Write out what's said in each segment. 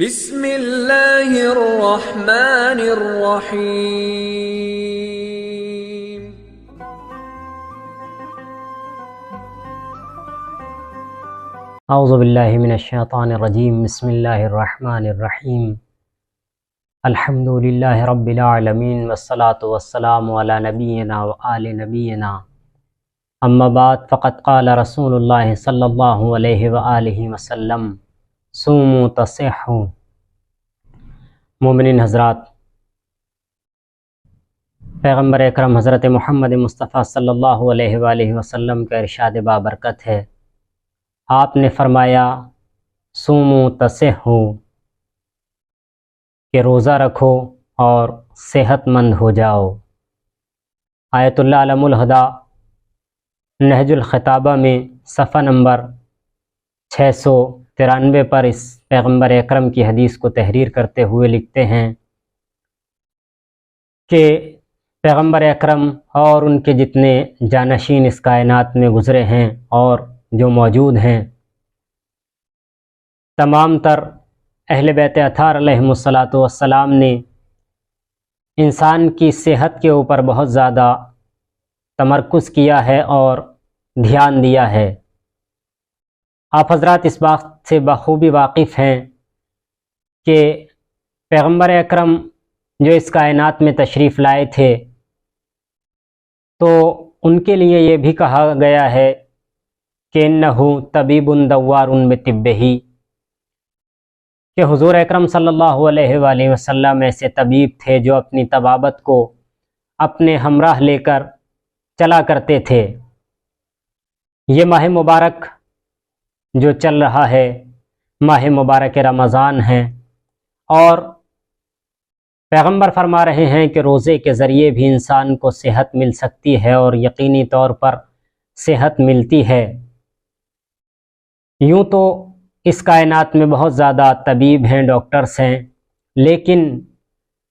بسم اللہ الرحمن الرحیم۔ اعوذ باللہ من الشیطان الرجیم، بسم اللہ الرحمن الرحیم۔ الحمد للہ رب العالمین، والصلاة والسلام علی نبینا وآل نبینا، اما بعد، فقد قال رسول اللہ صلی اللہ علیہ وآلہ وسلم: صوموا تصحوا۔ مومنین حضرات، پیغمبر اکرم حضرت محمد مصطفیٰ صلی اللہ علیہ وآلہ وسلم کا ارشاد بابرکت ہے، آپ نے فرمایا صوموا تصحوا، کہ روزہ رکھو اور صحت مند ہو جاؤ۔ آیت اللہ علم الہدیٰ نہج الخطابہ میں صفحہ نمبر 693 پر اس پیغمبر اکرم کی حدیث کو تحریر کرتے ہوئے لکھتے ہیں کہ پیغمبر اکرم اور ان کے جتنے جانشین اس کائنات میں گزرے ہیں اور جو موجود ہیں، تمام تر اہل بیت اطہار علیہم السلام نے انسان کی صحت کے اوپر بہت زیادہ تمرکز کیا ہے اور دھیان دیا ہے۔ آپ حضرات اس بات سے بخوبی واقف ہیں کہ پیغمبر اکرم جو اس کائنات میں تشریف لائے تھے تو ان کے لیے یہ بھی کہا گیا ہے کہ انہ طبیب دوار بطبہ، کہ حضور اکرم صلی اللہ علیہ وآلہ وسلم ایسے طبیب تھے جو اپنی طبابت کو اپنے ہمراہ لے کر چلا کرتے تھے۔ یہ ماہ مبارک جو چل رہا ہے، ماہ مبارک رمضان ہے، اور پیغمبر فرما رہے ہیں کہ روزے کے ذریعے بھی انسان کو صحت مل سکتی ہے اور یقینی طور پر صحت ملتی ہے۔ یوں تو اس کائنات میں بہت زیادہ طبیب ہیں، ڈاکٹرز ہیں، لیکن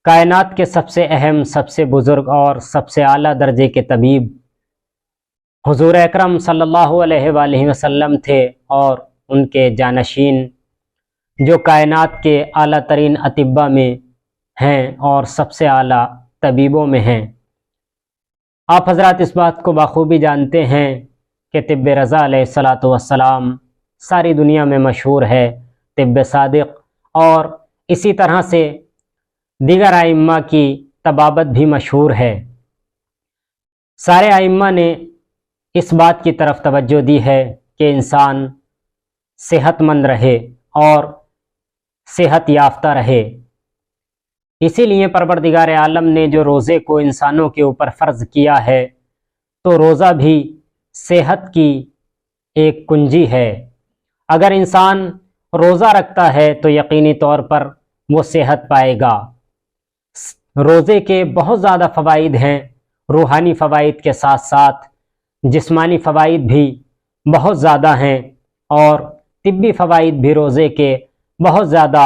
کائنات کے سب سے اہم، سب سے بزرگ اور سب سے اعلیٰ درجے کے طبیب حضور اکرم صلی اللہ علیہ وآلہ وسلم تھے، اور ان کے جانشین جو کائنات کے اعلیٰ ترین اطباء میں ہیں اور سب سے اعلیٰ طبیبوں میں ہیں۔ آپ حضرات اس بات کو بخوبی جانتے ہیں کہ طب رضا علیہ السلام ساری دنیا میں مشہور ہے، طب صادق، اور اسی طرح سے دیگر ائمہ کی طبابت بھی مشہور ہے۔ سارے ائمہ نے اس بات کی طرف توجہ دی ہے کہ انسان صحت مند رہے اور صحت یافتہ رہے۔ اسی لیے پروردگار عالم نے جو روزے کو انسانوں کے اوپر فرض کیا ہے، تو روزہ بھی صحت کی ایک کنجی ہے۔ اگر انسان روزہ رکھتا ہے تو یقینی طور پر وہ صحت پائے گا۔ روزے کے بہت زیادہ فوائد ہیں، روحانی فوائد کے ساتھ ساتھ جسمانی فوائد بھی بہت زیادہ ہیں، اور طبی فوائد بھی روزے کے بہت زیادہ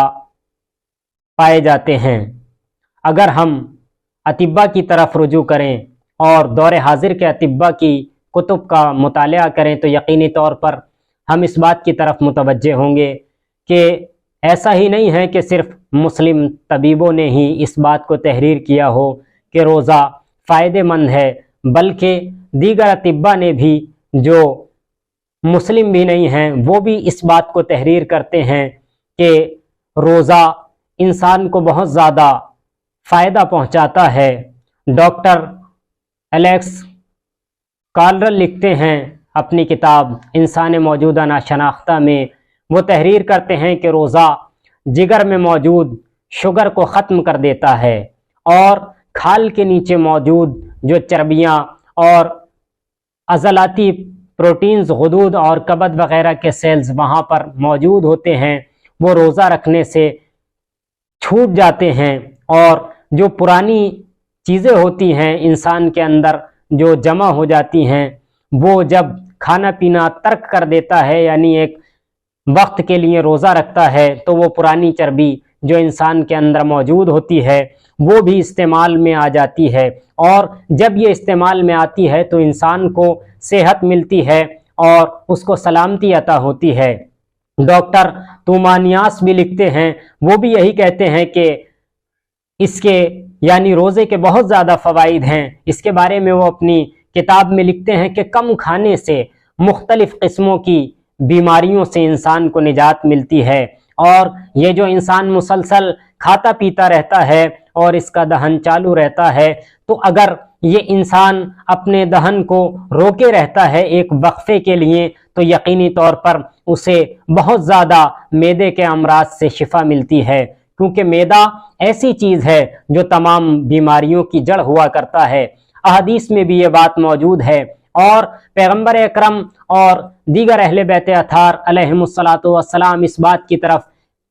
پائے جاتے ہیں۔ اگر ہم اطباء کی طرف رجوع کریں اور دور حاضر کے اطباء کی کتب کا مطالعہ کریں تو یقینی طور پر ہم اس بات کی طرف متوجہ ہوں گے کہ ایسا ہی نہیں ہے کہ صرف مسلم طبیبوں نے ہی اس بات کو تحریر کیا ہو کہ روزہ فائدہ مند ہے، بلکہ دیگر اطباء نے بھی جو مسلم بھی نہیں ہیں وہ بھی اس بات کو تحریر کرتے ہیں کہ روزہ انسان کو بہت زیادہ فائدہ پہنچاتا ہے۔ ڈاکٹر الیکس کارل لکھتے ہیں اپنی کتاب انسان موجودہ ناشناختہ میں، وہ تحریر کرتے ہیں کہ روزہ جگر میں موجود شوگر کو ختم کر دیتا ہے، اور کھال کے نیچے موجود جو چربیاں اور عضلاتی پروٹینز، غدود اور کبد وغیرہ کے سیلز وہاں پر موجود ہوتے ہیں، وہ روزہ رکھنے سے چھوٹ جاتے ہیں، اور جو پرانی چیزیں ہوتی ہیں انسان کے اندر جو جمع ہو جاتی ہیں، وہ جب کھانا پینا ترک کر دیتا ہے، یعنی ایک وقت کے لیے روزہ رکھتا ہے، تو وہ پرانی چربی جو انسان کے اندر موجود ہوتی ہے وہ بھی استعمال میں آ جاتی ہے، اور جب یہ استعمال میں آتی ہے تو انسان کو صحت ملتی ہے اور اس کو سلامتی عطا ہوتی ہے۔ ڈاکٹر تومانیاس بھی لکھتے ہیں، وہ بھی یہی کہتے ہیں کہ اس کے یعنی روزے کے بہت زیادہ فوائد ہیں۔ اس کے بارے میں وہ اپنی کتاب میں لکھتے ہیں کہ کم کھانے سے مختلف قسموں کی بیماریوں سے انسان کو نجات ملتی ہے، اور یہ جو انسان مسلسل کھاتا پیتا رہتا ہے اور اس کا دہن چالو رہتا ہے، تو اگر یہ انسان اپنے دہن کو روکے رہتا ہے ایک وقفے کے لیے، تو یقینی طور پر اسے بہت زیادہ معدے کے امراض سے شفا ملتی ہے، کیونکہ معدہ ایسی چیز ہے جو تمام بیماریوں کی جڑ ہوا کرتا ہے۔ احادیث میں بھی یہ بات موجود ہے، اور پیغمبر اکرم اور دیگر اہل بیت اطہار علیہم السلام اس بات کی طرف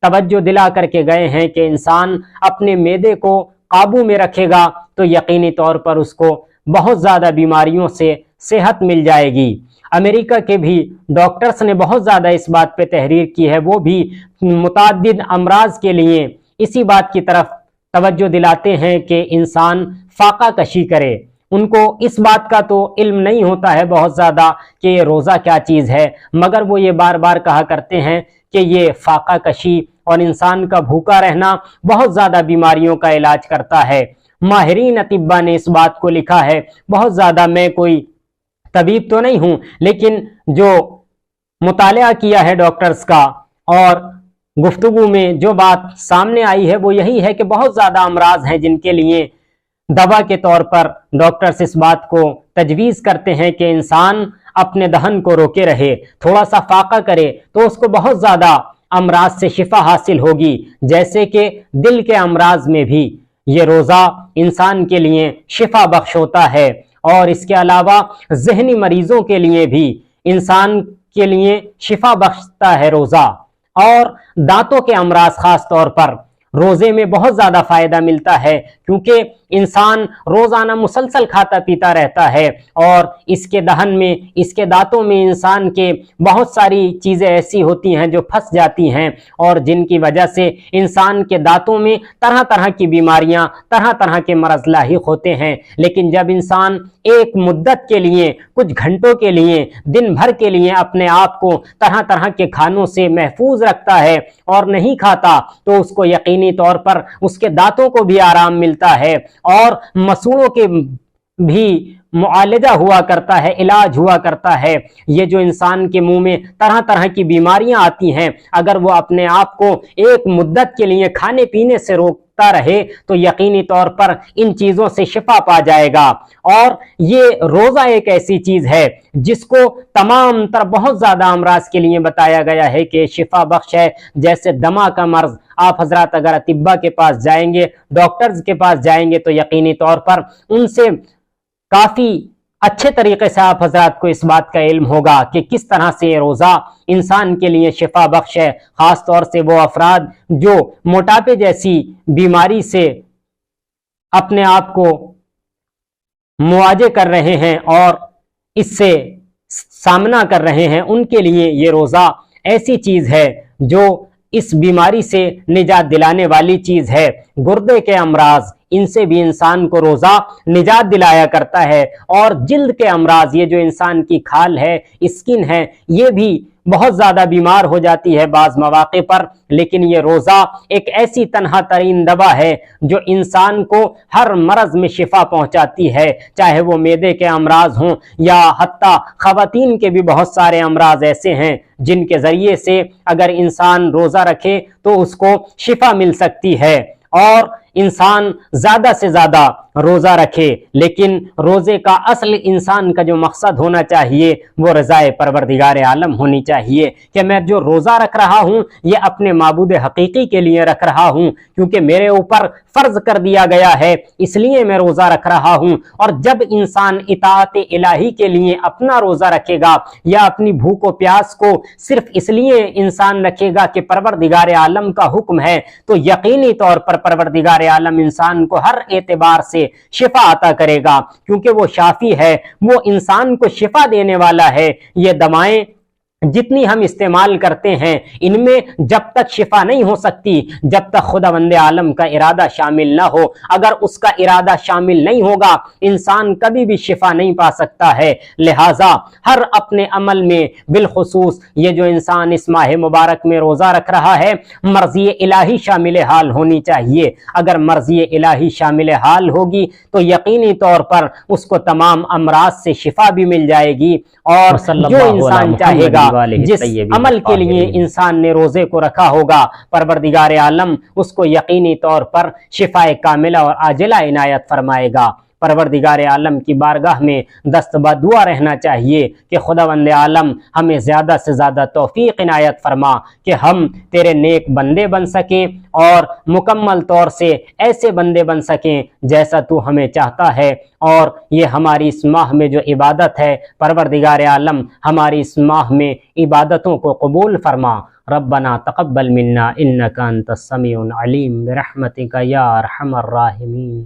توجہ دلا کر کے گئے ہیں کہ انسان اپنے معدے کو قابو میں رکھے گا تو یقینی طور پر اس کو بہت زیادہ بیماریوں سے صحت مل جائے گی۔ امریکہ کے بھی ڈاکٹرز نے بہت زیادہ اس بات پہ تحریر کی ہے، وہ بھی متعدد امراض کے لیے اسی بات کی طرف توجہ دلاتے ہیں کہ انسان فاقہ کشی کرے۔ ان کو اس بات کا تو علم نہیں ہوتا ہے بہت زیادہ کہ یہ روزہ کیا چیز ہے، مگر وہ یہ بار بار کہا کرتے ہیں کہ یہ فاقہ کشی اور انسان کا بھوکا رہنا بہت زیادہ بیماریوں کا علاج کرتا ہے۔ ماہرین اطباء نے اس بات کو لکھا ہے، بہت زیادہ میں کوئی طبیب تو نہیں ہوں، لیکن جو مطالعہ کیا ہے ڈاکٹرز کا اور گفتگو میں جو بات سامنے آئی ہے وہ یہی ہے کہ بہت زیادہ امراض ہیں جن کے لیے دوا کے طور پر ڈاکٹرز اس بات کو تجویز کرتے ہیں کہ انسان اپنے دہن کو روکے رہے، تھوڑا سا فاقہ کرے تو اس کو بہت زیادہ امراض سے شفا حاصل ہوگی۔ جیسے کہ دل کے امراض میں بھی یہ روزہ انسان کے لیے شفا بخش ہوتا ہے، اور اس کے علاوہ ذہنی مریضوں کے لیے بھی انسان کے لیے شفا بخشتا ہے روزہ، اور دانتوں کے امراض خاص طور پر روزے میں بہت زیادہ فائدہ ملتا ہے، کیونکہ انسان روزانہ مسلسل کھاتا پیتا رہتا ہے، اور اس کے دہن میں، اس کے دانتوں میں انسان کے بہت ساری چیزیں ایسی ہوتی ہیں جو پھنس جاتی ہیں، اور جن کی وجہ سے انسان کے دانتوں میں طرح طرح کی بیماریاں، طرح طرح کے مرض لاحق ہوتے ہیں۔ لیکن جب انسان ایک مدت کے لیے، کچھ گھنٹوں کے لیے، دن بھر کے لیے اپنے آپ کو طرح طرح کے کھانوں سے محفوظ رکھتا ہے اور نہیں کھاتا، تو اس کو یقینی طور پر اس کے دانتوں کو بھی آرام ملتا ہے، اور مسوڑوں کے بھی معالجہ ہوا کرتا ہے، علاج ہوا کرتا ہے۔ یہ جو انسان کے منہ میں طرح طرح کی بیماریاں آتی ہیں، اگر وہ اپنے آپ کو ایک مدت کے لیے کھانے پینے سے روکتا رہے تو یقینی طور پر ان چیزوں سے شفا پا جائے گا۔ اور یہ روزہ ایک ایسی چیز ہے جس کو تمام تر بہت زیادہ امراض کے لیے بتایا گیا ہے کہ شفا بخش ہے، جیسے دمہ کا مرض۔ آپ حضرات اگر اطباء کے پاس جائیں گے، ڈاکٹرز کے پاس جائیں گے، تو یقینی طور پر ان سے کافی اچھے طریقے سے آپ حضرات کو اس بات کا علم ہوگا کہ کس طرح سے یہ روزہ انسان کے لیے شفا بخش ہے، خاص طور سے وہ افراد جو موٹاپے جیسی بیماری سے اپنے آپ کو مواجہ کر رہے ہیں اور اس سے سامنا کر رہے ہیں، ان کے لیے یہ روزہ ایسی چیز ہے جو اس بیماری سے نجات دلانے والی چیز ہے۔ گردے کے امراض، ان سے بھی انسان کو روزہ نجات دلایا کرتا ہے، اور جلد کے امراض، یہ جو انسان کی کھال ہے، اسکن ہے، یہ بھی بہت زیادہ بیمار ہو جاتی ہے بعض مواقع پر، لیکن یہ روزہ ایک ایسی تنہا ترین دوا ہے جو انسان کو ہر مرض میں شفا پہنچاتی ہے، چاہے وہ معدے کے امراض ہوں یا حتیٰ خواتین کے بھی بہت سارے امراض ایسے ہیں جن کے ذریعے سے اگر انسان روزہ رکھے تو اس کو شفا مل سکتی ہے۔ اور انسان زیادہ سے زیادہ روزہ رکھے، لیکن روزے کا اصل انسان کا جو مقصد ہونا چاہیے وہ رضائے پروردگار عالم ہونی چاہیے، کہ میں جو روزہ رکھ رہا ہوں یہ اپنے معبود حقیقی کے لیے رکھ رہا ہوں، کیونکہ میرے اوپر فرض کر دیا گیا ہے، اس لیے میں روزہ رکھ رہا ہوں۔ اور جب انسان اطاعت الہی کے لیے اپنا روزہ رکھے گا یا اپنی بھوک و پیاس کو صرف اس لیے انسان رکھے گا کہ پروردگار عالم کا حکم ہے، تو یقینی طور پر پروردگار عالم انسان کو ہر اعتبار سے شفا عطا کرے گا، کیونکہ وہ شافی ہے، وہ انسان کو شفا دینے والا ہے۔ یہ دوائیں جتنی ہم استعمال کرتے ہیں ان میں جب تک شفا نہیں ہو سکتی جب تک خداوند عالم کا ارادہ شامل نہ ہو۔ اگر اس کا ارادہ شامل نہیں ہوگا انسان کبھی بھی شفا نہیں پا سکتا ہے۔ لہٰذا ہر اپنے عمل میں، بالخصوص یہ جو انسان اس ماہ مبارک میں روزہ رکھ رہا ہے، مرضی الہی شامل حال ہونی چاہیے۔ اگر مرضی الہی شامل حال ہوگی تو یقینی طور پر اس کو تمام امراض سے شفا بھی مل جائے گی، اور جو انسان چاہے گا جس عمل کے لیے انسان نے روزے کو رکھا ہوگا پروردگار عالم اس کو یقینی طور پر شفا کاملہ اور عاجلہ عنایت فرمائے گا۔ پروردگار عالم کی بارگاہ میں دست بدعا رہنا چاہیے کہ خداوند عالم ہمیں زیادہ سے زیادہ توفیق عنایت فرما کہ ہم تیرے نیک بندے بن سکیں اور مکمل طور سے ایسے بندے بن سکیں جیسا تو ہمیں چاہتا ہے۔ اور یہ ہماری اس ماہ میں جو عبادت ہے پروردگار عالم ہماری اس ماہ میں عبادتوں کو قبول فرما۔ ربنا تقبل منا انک انت السمیع العلیم برحمتک یا ارحم الراحمین۔